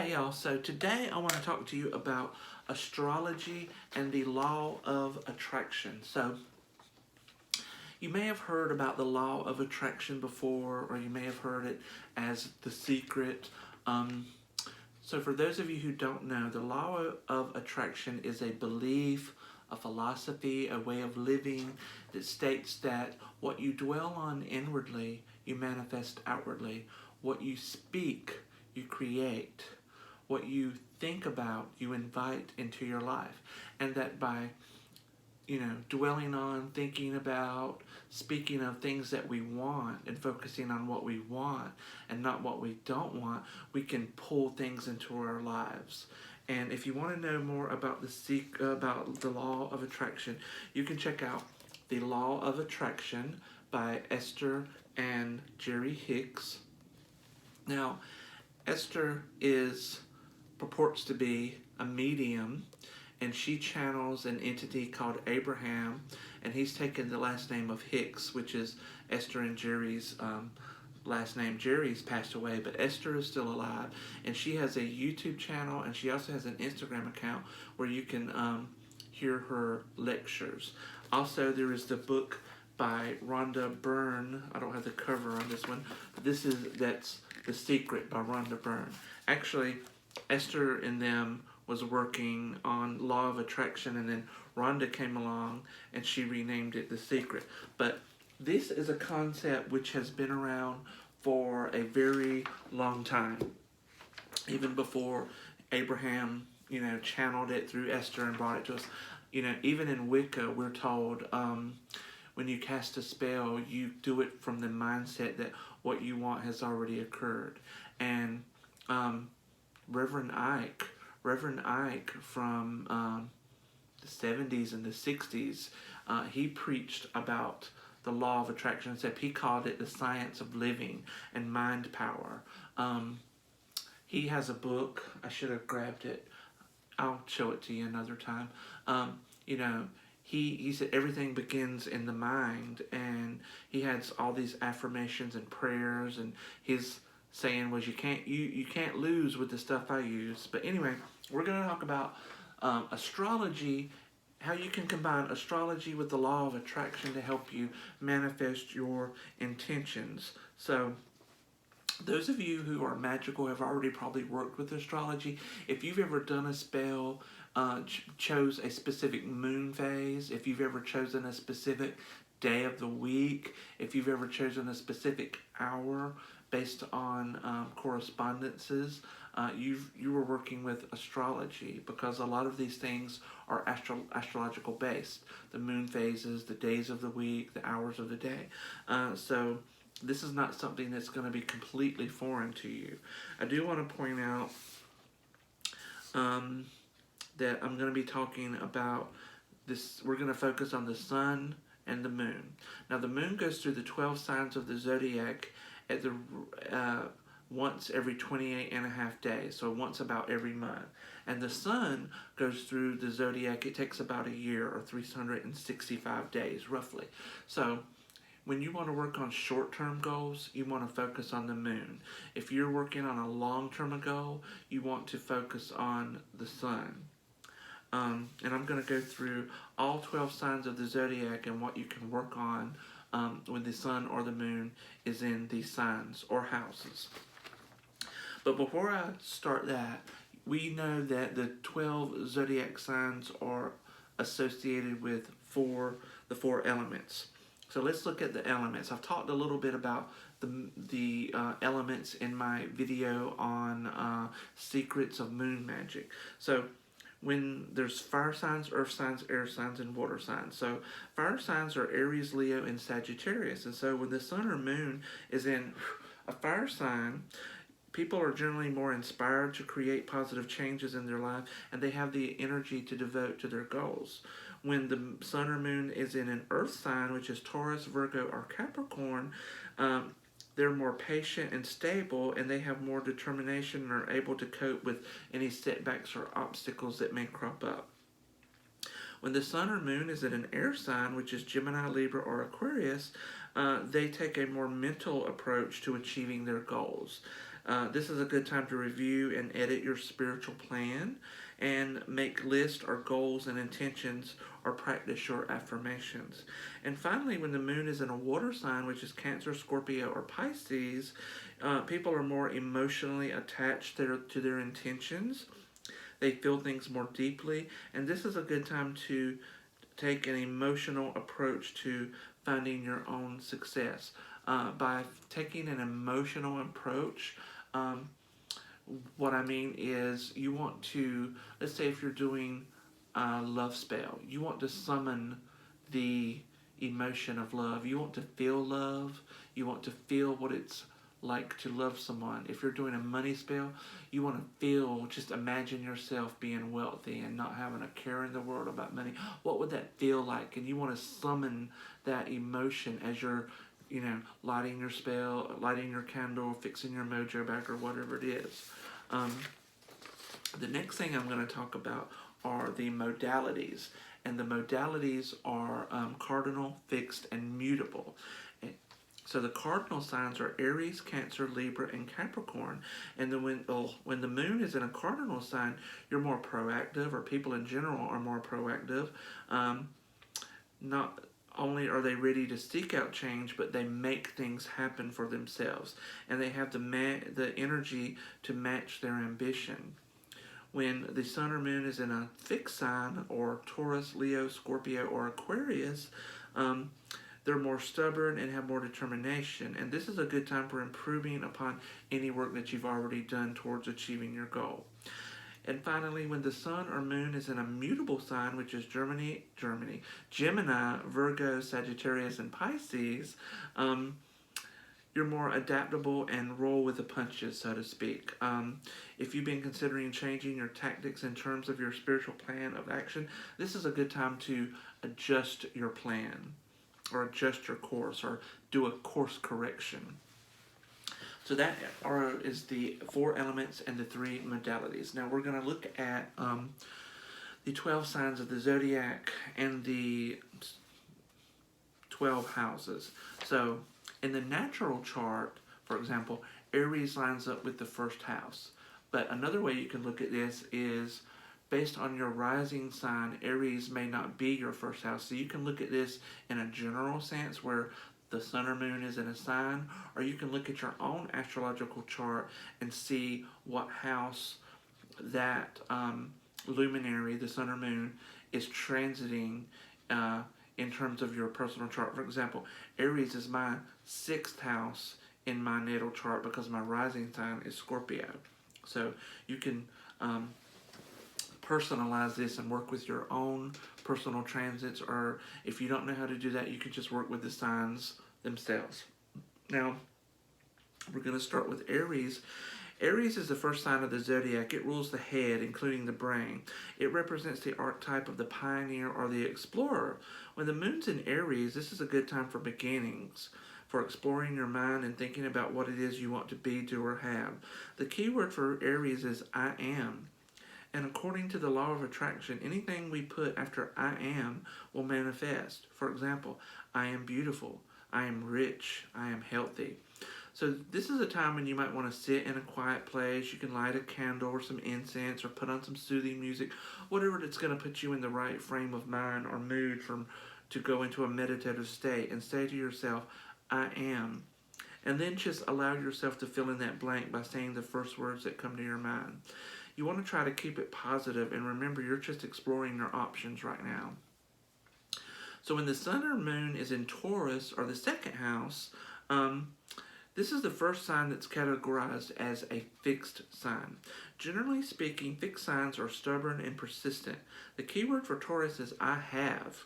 Hey y'all, so today I want to talk to you about astrology and the law of attraction. So, you may have heard about the law of attraction before, or you may have heard it as the secret. Um, so, for those of you who don't know, the law of attraction is a belief, a philosophy, a way of living that states that what you dwell on inwardly, you manifest outwardly. What you speak, you create. What you think about, you invite into your life. And that by dwelling on, thinking about, speaking of things that we want and focusing on what we want and not what we don't want, we can pull things into our lives. And if you want to know more about the law of attraction, you can check out The Law of Attraction by Esther and Jerry Hicks. Now, Esther purports to be a medium, and she channels an entity called Abraham, and he's taken the last name of Hicks, which is Esther and Jerry's last name. Jerry's passed away, but Esther is still alive, and she has a YouTube channel, and she also has an Instagram account where you can hear her lectures. Also, there is the book by Rhonda Byrne. I don't have the cover on this one, but that's The Secret by Rhonda Byrne. Actually, Esther and them was working on law of attraction, and then Rhonda came along and she renamed it The Secret. But this is a concept which has been around for a very long time, even before Abraham channeled it through Esther and brought it to us. Even in Wicca, we're told when you cast a spell, you do it from the mindset that what you want has already occurred. And Reverend Ike from the 70s and the 60s, he preached about the law of attraction, except he called it the science of living and mind power. He has a book. I should have grabbed it. I'll show it to you another time. He said everything begins in the mind, and he has all these affirmations and prayers, and his saying was you can't lose with the stuff I use. But anyway, we're going to talk about astrology, how you can combine astrology with the law of attraction to help you manifest your intentions. So those of you who are magical have already probably worked with astrology. If you've ever done a spell, chose a specific moon phase, if you've ever chosen a specific day of the week, if you've ever chosen a specific hour based on correspondences, you were working with astrology, because a lot of these things are astrological based. The moon phases, the days of the week, the hours of the day. So this is not something that's going to be completely foreign to you. I do want to point out that I'm going to be talking about this. We're going to focus on the sun and the moon. Now, the moon goes through the 12 signs of the zodiac at the once every 28 and a half days, so once about every month. And the sun goes through the zodiac. It takes about a year, or 365 days roughly. So when you want to work on short-term goals, you want to focus on the moon. If you're working on a long-term goal, you want to focus on the sun. And I'm going to go through all 12 signs of the zodiac and what you can work on when the sun or the moon is in these signs or houses. But before I start that, we know that the 12 zodiac signs are associated with the four elements. So let's look at the elements. I've talked a little bit about the elements in my video on secrets of moon magic. So when there's fire signs, earth signs, air signs, and water signs. So fire signs are Aries, Leo, and Sagittarius. And so when the sun or moon is in a fire sign, people are generally more inspired to create positive changes in their life, and they have the energy to devote to their goals. When the sun or moon is in an earth sign, which is Taurus, Virgo, or Capricorn, they're more patient and stable, and they have more determination and are able to cope with any setbacks or obstacles that may crop up. When the sun or moon is in an air sign, which is Gemini, Libra, or Aquarius, they take a more mental approach to achieving their goals. This is a good time to review and edit your spiritual plan and make lists or goals and intentions or practice your affirmations. And finally, when the moon is in a water sign, which is Cancer, Scorpio, or Pisces, people are more emotionally attached to their intentions. They feel things more deeply, and this is a good time to take an emotional approach to finding your own success. By taking an emotional approach, what I mean is you want to, let's say if you're doing a love spell, you want to summon the emotion of love. You want to feel love. You want to feel what it's like to love someone. If you're doing a money spell, you want to feel, just imagine yourself being wealthy and not having a care in the world about money. What would that feel like? And you want to summon that emotion as you're, lighting your spell, lighting your candle, fixing your mojo back, or whatever it is. The next thing I'm going to talk about are the modalities. And the modalities are cardinal, fixed, and mutable. So the cardinal signs are Aries, Cancer, Libra, and Capricorn. And then when the moon is in a cardinal sign, you're more proactive, or people in general are more proactive. Not only are they ready to seek out change, but they make things happen for themselves. And they have the energy to match their ambition. When the sun or moon is in a fixed sign, or Taurus, Leo, Scorpio, or Aquarius, they're more stubborn and have more determination. And this is a good time for improving upon any work that you've already done towards achieving your goal. And finally, when the sun or moon is in a mutable sign, which is Gemini, Virgo, Sagittarius, and Pisces, you're more adaptable and roll with the punches, so to speak. If you've been considering changing your tactics in terms of your spiritual plan of action, this is a good time to adjust your plan, or adjust your course, or do a course correction. So that is the 4 elements and the 3 modalities. Now we're going to look at the 12 signs of the zodiac and the 12 houses. So in the natural chart, for example, Aries lines up with the first house. But another way you can look at this is based on your rising sign, Aries may not be your first house. So you can look at this in a general sense where the sun or moon is in a sign, or you can look at your own astrological chart and see what house that luminary, the sun or moon, is transiting in terms of your personal chart. For example, Aries is my 6th house in my natal chart because my rising sign is Scorpio. So you can personalize this and work with your own personal transits, or if you don't know how to do that, you can just work with the signs themselves. Now, we're going to start with Aries. Aries is the first sign of the zodiac. It rules the head, including the brain. It represents the archetype of the pioneer or the explorer. When the moon's in Aries, this is a good time for beginnings, for exploring your mind and thinking about what it is you want to be, do, or have. The key word for Aries is I am. And according to the law of attraction, anything we put after I am will manifest. For example, I am beautiful, I am rich, I am healthy. So this is a time when you might want to sit in a quiet place. You can light a candle or some incense, or put on some soothing music, whatever that's going to put you in the right frame of mind or mood to go into a meditative state, and say to yourself, I am. And then just allow yourself to fill in that blank by saying the first words that come to your mind. You want to try to keep it positive, and remember, you're just exploring your options right now. So when the sun or moon is in Taurus, or the 2nd house, this is the first sign that's categorized as a fixed sign. Generally speaking, fixed signs are stubborn and persistent. The key word for Taurus is I have.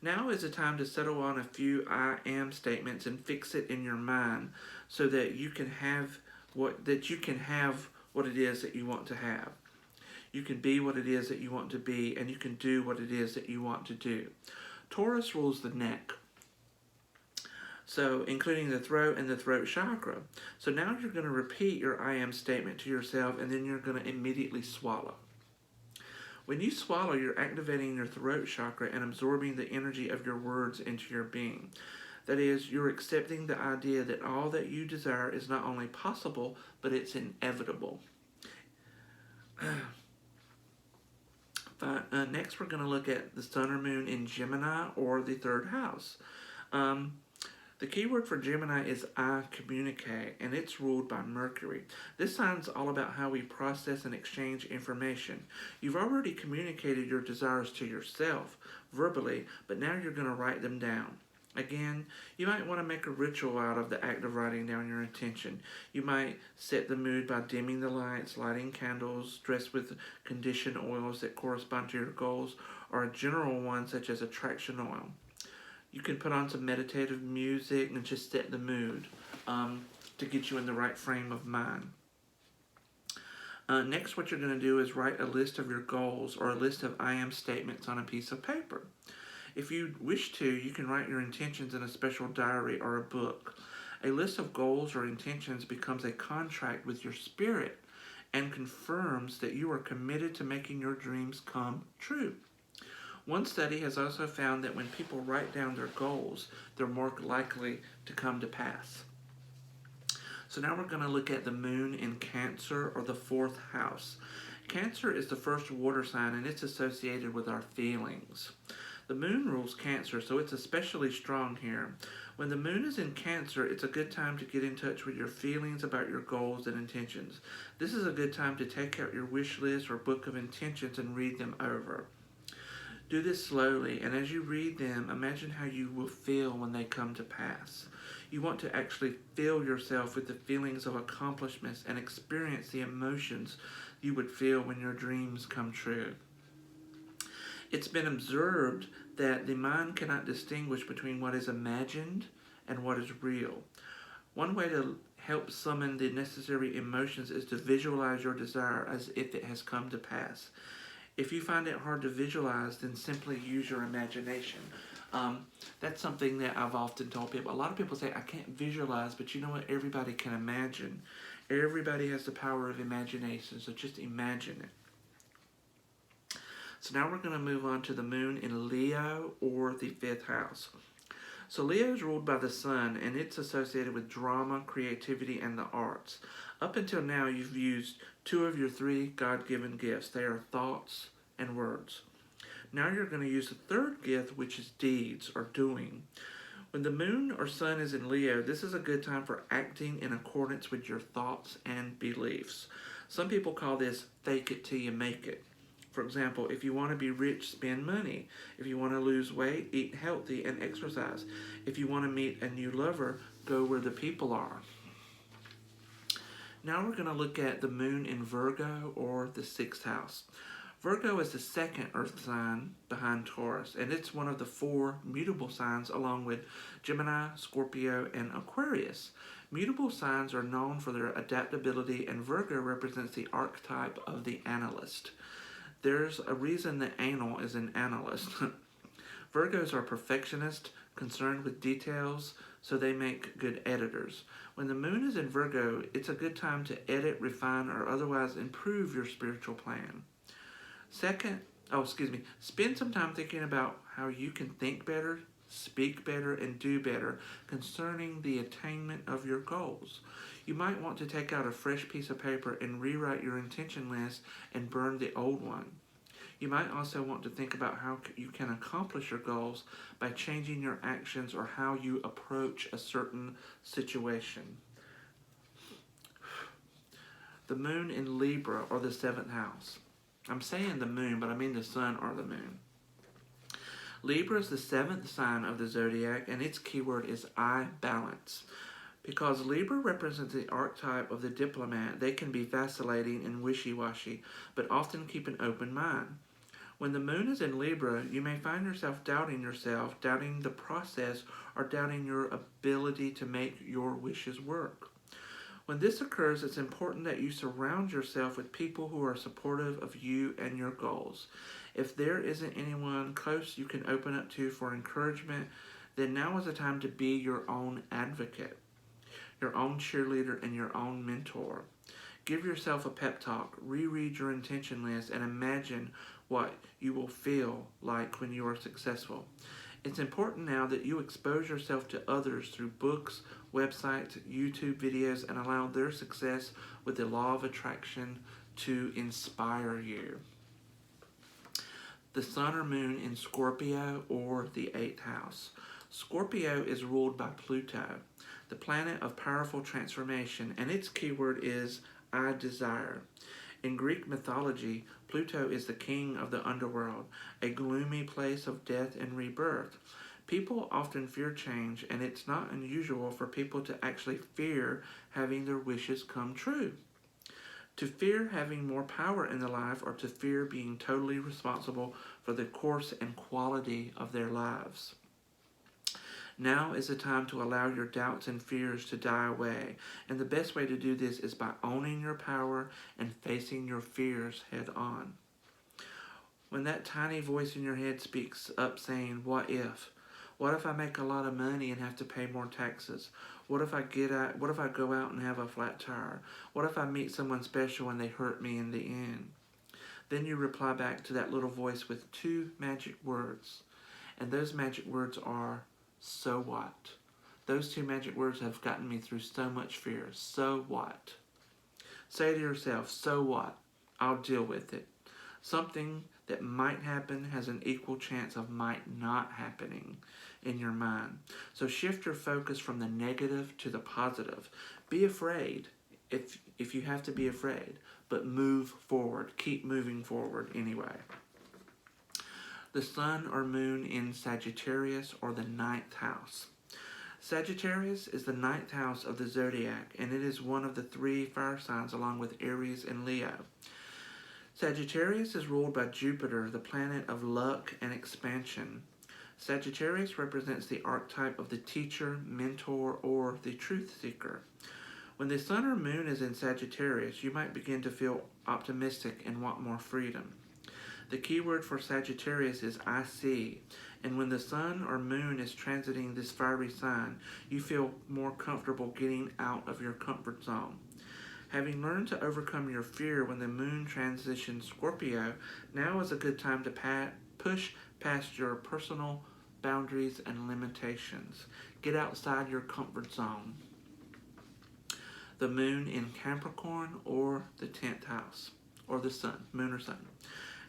Now is the time to settle on a few I am statements and fix it in your mind so that you can have what it is that you want to have. You can be what it is that you want to be, and you can do what it is that you want to do. Taurus rules the neck, so including the throat and the throat chakra. So now you're going to repeat your I am statement to yourself, and then you're going to immediately swallow. When you swallow, you're activating your throat chakra and absorbing the energy of your words into your being. That is, you're accepting the idea that all that you desire is not only possible, but it's inevitable. Next, we're going to look at the sun or moon in Gemini, or the third house. The keyword for Gemini is I communicate, and it's ruled by Mercury. This sign's all about how we process and exchange information. You've already communicated your desires to yourself verbally, but now you're going to write them down. Again, you might want to make a ritual out of the act of writing down your intention. You might set the mood by dimming the lights, lighting candles, dressed with conditioned oils that correspond to your goals, or a general one such as attraction oil. You can put on some meditative music and just set the mood to get you in the right frame of mind. Next, what you're going to do is write a list of your goals or a list of I am statements on a piece of paper. If you wish to, you can write your intentions in a special diary or a book. A list of goals or intentions becomes a contract with your spirit and confirms that you are committed to making your dreams come true. One study has also found that when people write down their goals, they're more likely to come to pass. So now we're going to look at the moon in Cancer, or the fourth house. Cancer is the first water sign, and it's associated with our feelings. The moon rules Cancer, so it's especially strong here. When the moon is in Cancer, it's a good time to get in touch with your feelings about your goals and intentions. This is a good time to take out your wish list or book of intentions and read them over. Do this slowly, and as you read them, imagine how you will feel when they come to pass. You want to actually fill yourself with the feelings of accomplishments and experience the emotions you would feel when your dreams come true. It's been observed that the mind cannot distinguish between what is imagined and what is real. One way to help summon the necessary emotions is to visualize your desire as if it has come to pass. If you find it hard to visualize, then simply use your imagination. That's something that I've often told people. A lot of people say, I can't visualize, but you know what? Everybody can imagine. Everybody has the power of imagination, so just imagine it. So now we're going to move on to the moon in Leo, or the fifth house. So Leo is ruled by the sun, and it's associated with drama, creativity, and the arts. Up until now, you've used 2 of your 3 God-given gifts. They are thoughts and words. Now you're going to use the third gift, which is deeds, or doing. When the moon or sun is in Leo, this is a good time for acting in accordance with your thoughts and beliefs. Some people call this fake it till you make it. For example, if you want to be rich, spend money. If you want to lose weight, eat healthy and exercise. If you want to meet a new lover, go where the people are. Now we're going to look at the moon in Virgo, or the sixth house. Virgo is the second earth sign behind Taurus, and it's one of the 4 mutable signs along with Gemini, Scorpio, and Aquarius. Mutable signs are known for their adaptability, and Virgo represents the archetype of the analyst. There's a reason that anal is an analyst. Virgos are perfectionists, concerned with details, so they make good editors. When the moon is in Virgo, it's a good time to edit, refine, or otherwise improve your spiritual plan. Spend some time thinking about how you can think better, speak better, and do better concerning the attainment of your goals. You might want to take out a fresh piece of paper and rewrite your intention list and burn the old one. You might also want to think about how you can accomplish your goals by changing your actions or how you approach a certain situation. The moon in Libra, or the 7th house. I'm saying the moon, but I mean the sun or the moon. Libra is the 7th sign of the zodiac, and its keyword is I balance. Because Libra represents the archetype of the diplomat, they can be vacillating and wishy-washy, but often keep an open mind. When the moon is in Libra, you may find yourself, doubting the process, or doubting your ability to make your wishes work. When this occurs, it's important that you surround yourself with people who are supportive of you and your goals. If there isn't anyone close you can open up to for encouragement, then now is the time to be your own advocate, your own cheerleader, and your own mentor. Give yourself a pep talk, reread your intention list, and imagine what you will feel like when you are successful. It's important now that you expose yourself to others through books, websites, YouTube videos, and allow their success with the law of attraction to inspire you. The sun or moon in Scorpio or the 8th house. Scorpio is ruled by Pluto, the planet of powerful transformation, and its keyword is I desire. In Greek mythology, Pluto is the king of the underworld, a gloomy place of death and rebirth. People often fear change, and it's not unusual for people to actually fear having their wishes come true. To fear having more power in their life, or to fear being totally responsible for the course and quality of their lives. Now is the time to allow your doubts and fears to die away, and the best way to do this is by owning your power and facing your fears head on. When that tiny voice in your head speaks up saying, what if? What if I make a lot of money and have to pay more taxes? What if I go out and have a flat tire? What if I meet someone special and they hurt me in the end? Then you reply back to that little voice with 2 magic words. And those magic words are, so what? Those 2 magic words have gotten me through so much fear. So what? Say to yourself, so what? I'll deal with it. Something that might happen has an equal chance of might not happening in your mind. So shift your focus from the negative to the positive. Be afraid if you have to be afraid, but move forward. Keep moving forward anyway. The sun or moon in Sagittarius or the 9th house. Sagittarius is the 9th house of the zodiac, and it is one of the 3 fire signs along with Aries and Leo. Sagittarius is ruled by Jupiter, the planet of luck and expansion. Sagittarius represents the archetype of the teacher, mentor, or the truth seeker. When the sun or moon is in Sagittarius, you might begin to feel optimistic and want more freedom. The key word for Sagittarius is I see, and when the sun or moon is transiting this fiery sign, you feel more comfortable getting out of your comfort zone. Having learned to overcome your fear when the moon transitions Scorpio, now is a good time to push past your personal boundaries and limitations. Get outside your comfort zone. The moon in Capricorn or the 10th house, or the sun, moon or sun.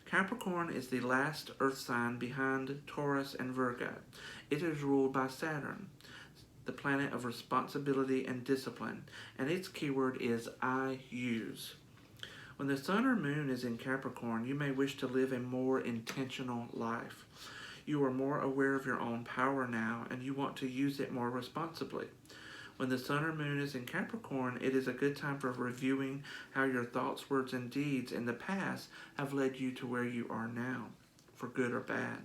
Capricorn is the last earth sign behind Taurus and Virgo. It is ruled by Saturn, the planet of responsibility and discipline, and its keyword is I use. When the sun or moon is in Capricorn, you may wish to live a more intentional life. You are more aware of your own power now, and you want to use it more responsibly. When the sun or moon is in Capricorn, it is a good time for reviewing how your thoughts, words, and deeds in the past have led you to where you are now, for good or bad.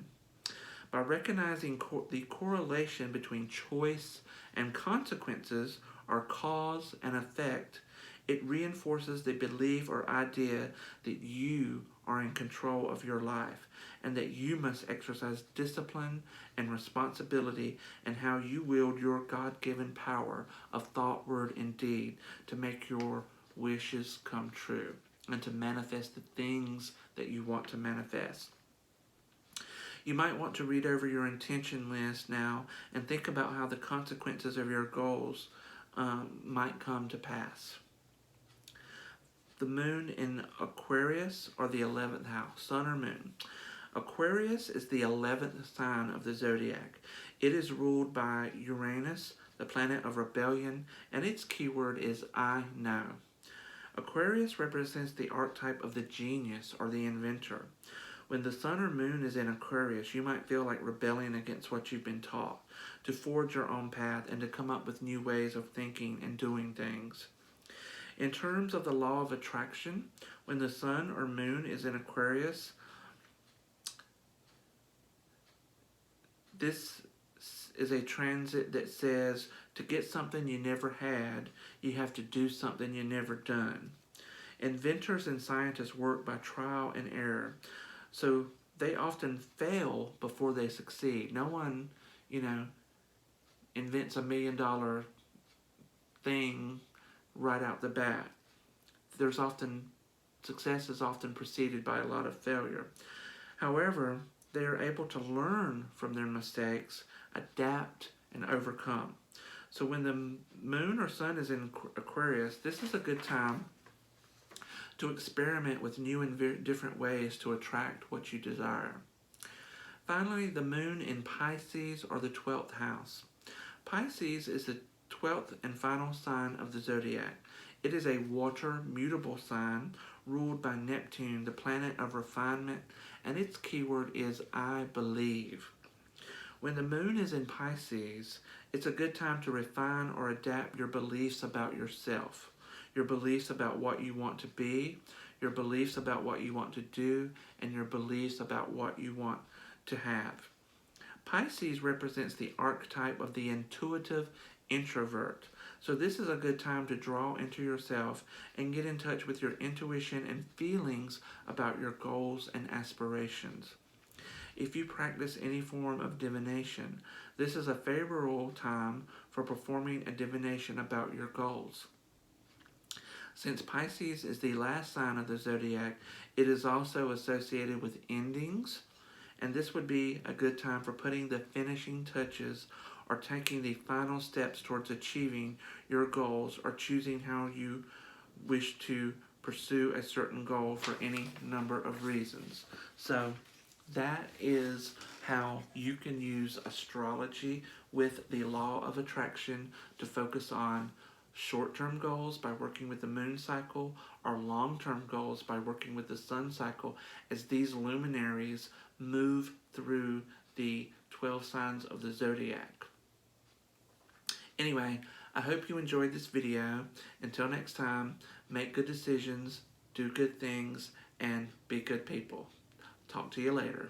By recognizing the correlation between choice and consequences, or cause and effect, it reinforces the belief or idea that you are in control of your life and that you must exercise discipline and responsibility in how you wield your God-given power of thought, word, and deed to make your wishes come true and to manifest the things that you want to manifest. You might want to read over your intention list now and think about how the consequences of your goals might come to pass. The moon in Aquarius or the 11th house, sun or moon. Aquarius is the 11th sign of the zodiac. It is ruled by Uranus, the planet of rebellion, and its keyword is I know. Aquarius represents the archetype of the genius or the inventor. When the sun or moon is in Aquarius, you might feel like rebelling against what you've been taught, to forge your own path and to come up with new ways of thinking and doing things. In terms of the law of attraction, when the sun or moon is in Aquarius, this is a transit that says to get something you never had, you have to do something you never done. Inventors and scientists work by trial and error, so they often fail before they succeed. No one, invents $1 million thing right out the bat. Success is often preceded by a lot of failure. However, they are able to learn from their mistakes, adapt, and overcome. So when the moon or sun is in Aquarius, this is a good time to experiment with new and different ways to attract what you desire. Finally, the moon in Pisces, or the 12th house. Pisces is the 12th and final sign of the zodiac. It is a water, mutable sign ruled by Neptune, the planet of refinement, and its keyword is I believe. When the moon is in Pisces, it's a good time to refine or adapt your beliefs about yourself, your beliefs about what you want to be, your beliefs about what you want to do, and your beliefs about what you want to have. Pisces represents the archetype of the intuitive introvert. So this is a good time to draw into yourself and get in touch with your intuition and feelings about your goals and aspirations. If you practice any form of divination, this is a favorable time for performing a divination about your goals. Since Pisces is the last sign of the zodiac, it is also associated with endings, and this would be a good time for putting the finishing touches or taking the final steps towards achieving your goals or choosing how you wish to pursue a certain goal for any number of reasons. So that is how you can use astrology with the law of attraction to focus on short-term goals by working with the moon cycle, or long-term goals by working with the sun cycle, as these luminaries move through the 12 signs of the zodiac. Anyway, I hope you enjoyed this video. Until next time, make good decisions, do good things, and be good people. Talk to you later.